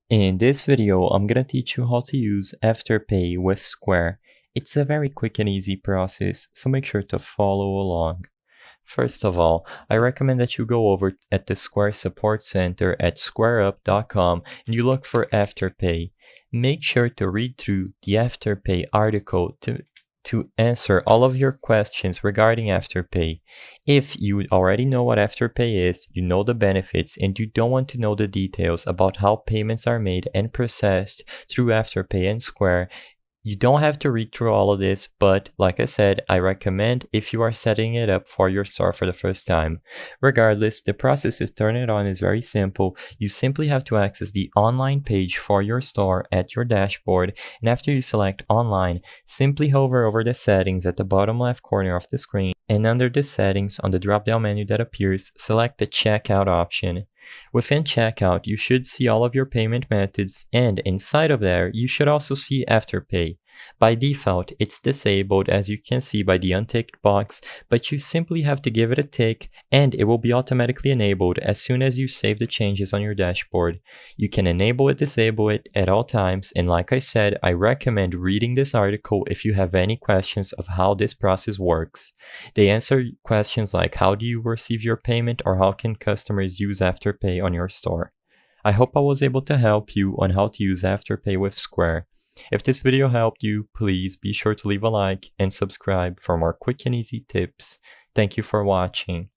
In this video, I'm gonna teach you how to use Afterpay with Square. It's a very quick and easy process, so make sure to follow along. First of all, I recommend that you go over at the Square Support Center at squareup.com and you look for Afterpay. Make sure to read through the Afterpay article to answer all of your questions regarding Afterpay. If you already know what Afterpay is, you know the benefits, and you don't want to know the details about how payments are made and processed through Afterpay and Square, you don't have to read through all of this, but like I said, I recommend if you are setting it up for your store for the first time. Regardless, the process to turn it on is very simple. You simply have to access the online page for your store at your dashboard, and after you select online, simply hover over the settings at the bottom left corner of the screen, and under the settings on the drop-down menu that appears, select the checkout option. Within checkout, you should see all of your payment methods, and inside of there, you should also see Afterpay. By default, it's disabled as you can see by the unticked box, but you simply have to give it a tick and it will be automatically enabled as soon as you save the changes on your dashboard. You can enable it, disable it at all times, and like I said, I recommend reading this article if you have any questions of how this process works. They answer questions like how do you receive your payment or how can customers use Afterpay on your store. I hope I was able to help you on how to use Afterpay with Square. If this video helped you, please be sure to leave a like and subscribe for more quick and easy tips. Thank you for watching.